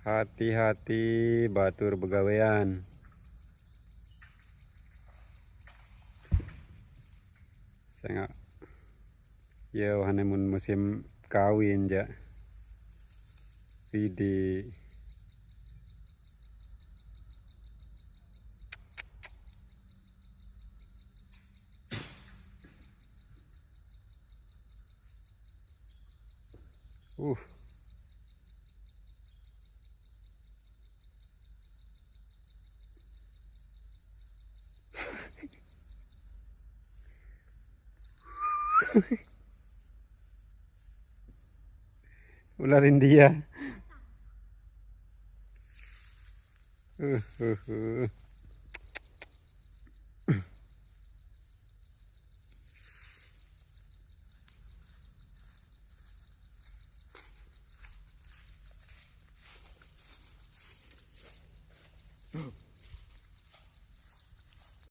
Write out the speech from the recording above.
Hati-hati batur begawean. Saya ya honeymoon musim kawin ja. Vidi. Uh. Ularin dia. Uh, uh, uh.